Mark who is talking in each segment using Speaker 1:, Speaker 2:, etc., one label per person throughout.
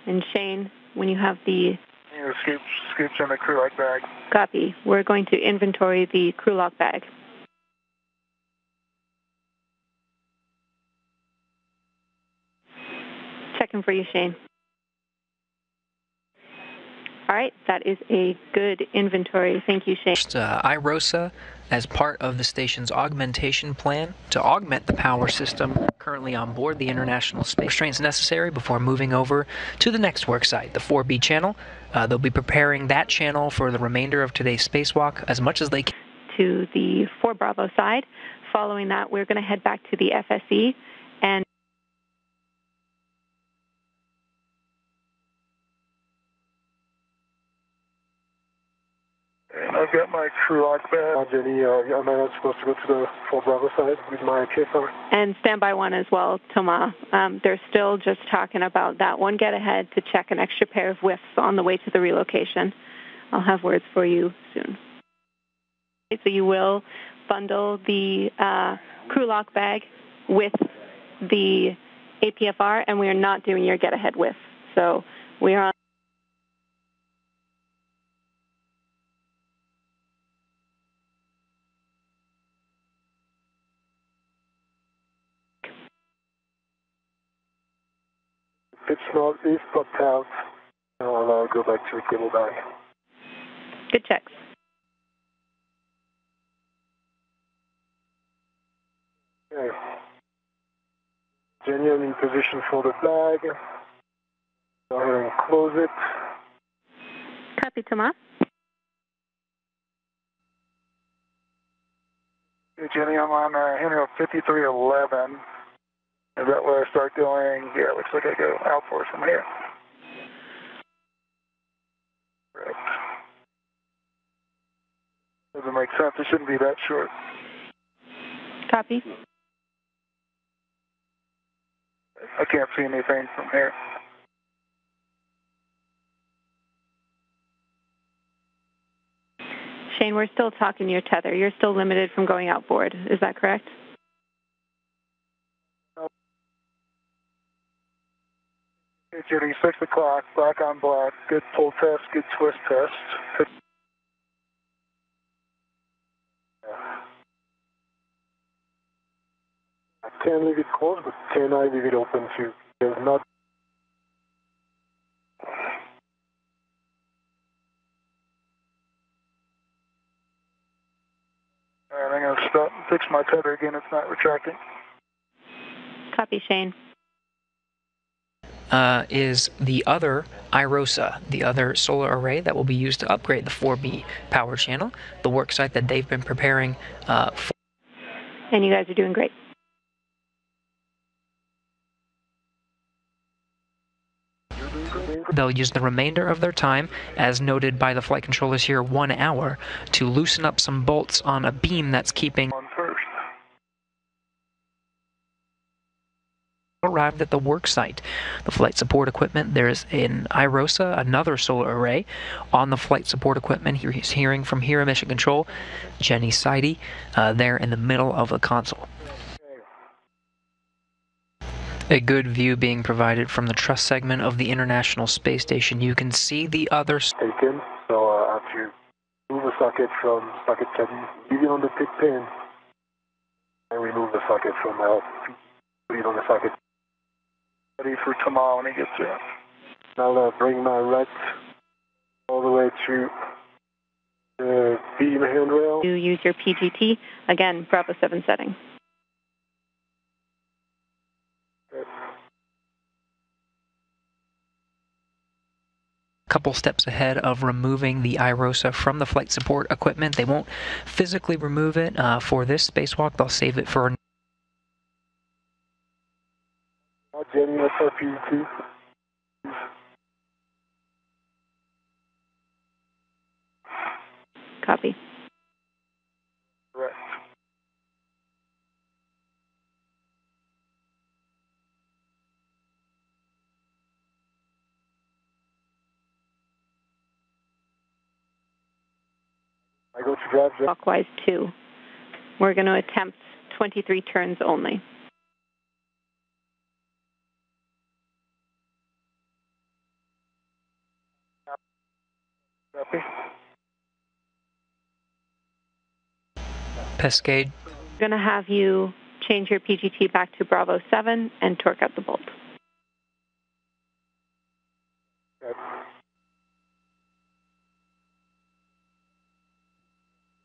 Speaker 1: And Shane, when you have the
Speaker 2: scoops in the crew lock bag.
Speaker 1: Copy. We're going to inventory the crew lock bag. Checking for you, Shane. All right, that is a good inventory. Thank you, Shane.
Speaker 3: IROSA, as part of the station's augmentation plan to augment the power system currently on board the International Space restraints necessary before moving over to the next work site, the 4B channel. They'll be preparing that channel for the remainder of today's spacewalk as much as they can.
Speaker 1: To the 4 Bravo side. Following that, we're going to head back to the FSE and
Speaker 2: I've got my crew lock bag. Jenny, am I not supposed to go to the 4 Bravo side with my KFR?
Speaker 1: And standby 1 as well, Thomas. They're still just talking about that one get ahead to check an extra pair of whiffs on the way to the relocation. I'll have words for you soon. So you will bundle the crew lock bag with the APFR, and we are not doing your get ahead whiff. So we are on.
Speaker 2: It's northeast, but out. I'll go back to the cable bag.
Speaker 1: Good checks.
Speaker 2: Okay. Jenny, I'm in position for the flag. Go ahead and close it.
Speaker 1: Copy, Thomas.
Speaker 2: Hey, Jenny, I'm on handrail 5311. Is that where I start going? Yeah, looks like I go out for from here. Right. Doesn't make sense. It shouldn't be that short.
Speaker 1: Copy.
Speaker 2: I can't see anything from here.
Speaker 1: Shane, we're still talking your tether. You're still limited from going outboard. Is that correct?
Speaker 2: Hey, Jenny, 6 o'clock, black on black. Good pull test, good twist test. I can leave it closed, but can I leave it open too? There's not. Alright, I'm going to stop and fix my tether again. It's not retracting.
Speaker 1: Copy, Shane.
Speaker 3: Is the other IROSA, the other solar array that will be used to upgrade the 4B power channel, the work site that they've been preparing for.
Speaker 1: And you guys are doing great.
Speaker 3: They'll use the remainder of their time, as noted by the flight controllers here, 1 hour, to loosen up some bolts on a beam that's keeping. Arrived at the work site. The flight support equipment, there's an IROSA, another solar array, on the flight support equipment. He's hearing from here, Mission Control, Jenny Seide, there in the middle of the console. A good view being provided from the truss segment of the International Space Station. You can see the other.
Speaker 2: Taken, so after you move the socket from socket 7, leave it on the pick pin, and remove the socket from put it on the socket. Ready for tomorrow when he gets there. I'll bring my rat all the way to the beam handrail.
Speaker 1: You use your PGT, again, Bravo 7 setting.
Speaker 3: Couple steps ahead of removing the IROSA from the flight support equipment. They won't physically remove it for this spacewalk. They'll save it for.
Speaker 2: Jenny, that's our PGT.
Speaker 1: Copy.
Speaker 2: Correct. I go to drive.
Speaker 1: Clockwise 2. We're going to attempt 23 turns only.
Speaker 2: Copy.
Speaker 3: Pesquet.
Speaker 1: I'm going to have you change your PGT back to Bravo 7 and torque out the bolt.
Speaker 2: Okay.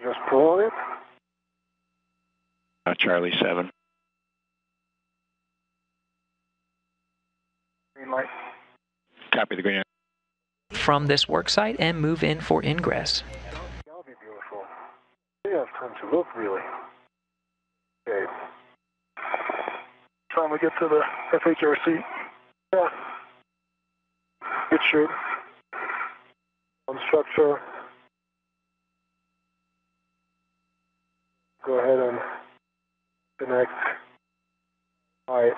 Speaker 2: Just pull on it.
Speaker 4: Charlie 7.
Speaker 2: Green light.
Speaker 4: Copy the green.
Speaker 3: From this worksite and move in for ingress.
Speaker 2: That'll be beautiful. We have time to look, really. Okay. Trying to get to the FHRC. Yeah. Good shape. On structure. Go ahead and connect. All right.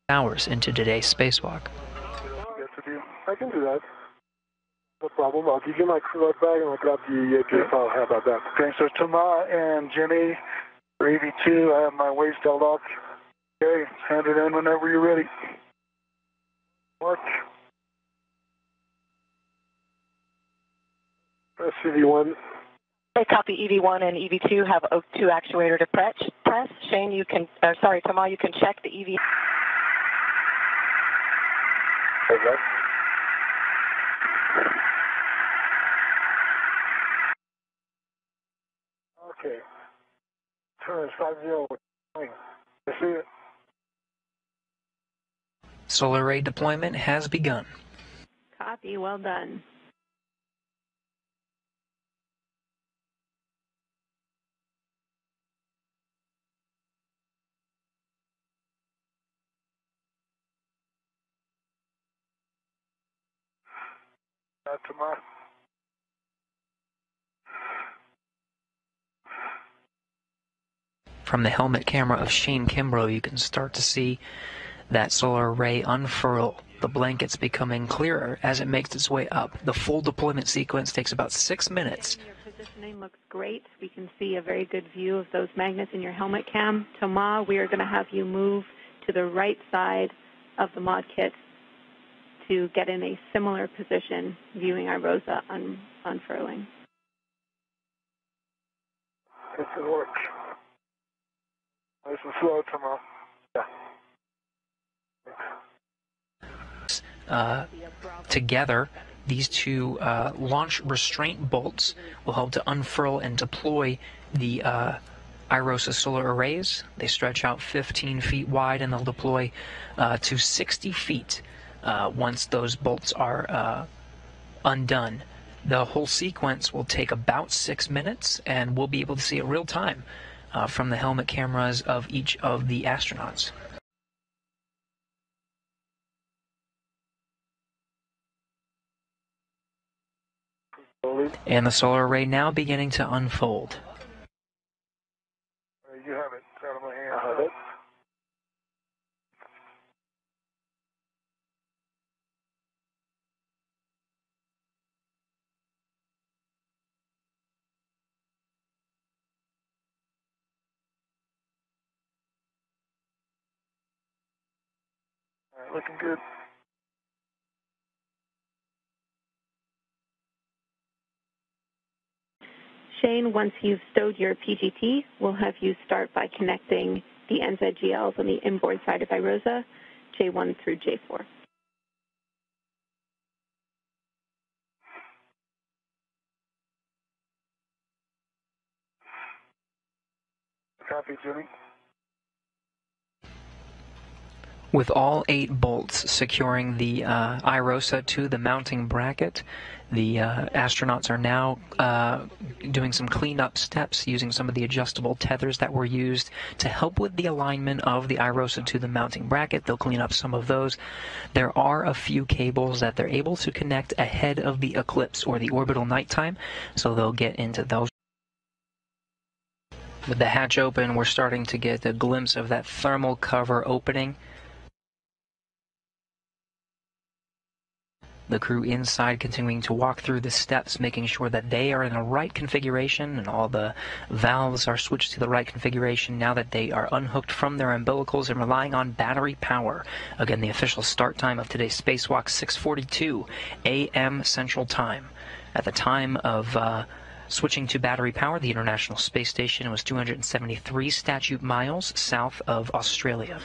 Speaker 3: Hours into today's spacewalk.
Speaker 2: I can do that. No problem. I'll give you my crew bag and I'll grab the J file. How about that? Okay, so Thomas and Jimmy for EV2. I have my waist held up. Okay, hand it in whenever you're ready. Mark. Press EV1.
Speaker 5: Okay, copy. EV1 and EV2 have O2 actuator to press. Shane, you can, Thomas, you can check the EV.
Speaker 2: Okay. Okay. Turn 50. I see it.
Speaker 3: Solar array deployment has begun.
Speaker 1: Copy. Well done.
Speaker 2: Thomas.
Speaker 3: From the helmet camera of Shane Kimbrough, you can start to see that solar array unfurl. The blanket's becoming clearer as it makes its way up. The full deployment sequence takes about 6 minutes.
Speaker 1: Your positioning looks great. We can see a very good view of those magnets in your helmet cam. Thomas, we are going to have you move to the right side of the mod kit to get in a similar position, viewing our ROSA unfurling.
Speaker 2: It should work. Nice and slow, Thomas. Yeah.
Speaker 3: Together, these two launch restraint bolts will help to unfurl and deploy the IROSA solar arrays. They stretch out 15 feet wide and they'll deploy to 60 feet once those bolts are undone. The whole sequence will take about 6 minutes, and we'll be able to see it real time from the helmet cameras of each of the astronauts. And the solar array now beginning to unfold.
Speaker 2: You have it. It's out of my hand. I have it. All right, looking good.
Speaker 1: Shane, once you've stowed your PGT, we'll have you start by connecting the NZGLs on the inboard side of IROSA, J1 through J4.
Speaker 2: Copy, Jimmy.
Speaker 3: With all 8 bolts securing the IROSA to the mounting bracket, the astronauts are now doing some cleanup steps using some of the adjustable tethers that were used to help with the alignment of the IROSA to the mounting bracket. They'll clean up some of those. There are a few cables that they're able to connect ahead of the eclipse or the orbital nighttime, so they'll get into those. With the hatch open, we're starting to get a glimpse of that thermal cover opening. The crew inside continuing to walk through the steps, making sure that they are in the right configuration and all the valves are switched to the right configuration now that they are unhooked from their umbilicals and relying on battery power. Again, the official start time of today's spacewalk, 6:42 a.m. Central Time. At the time of switching to battery power, the International Space Station was 273 statute miles south of Australia.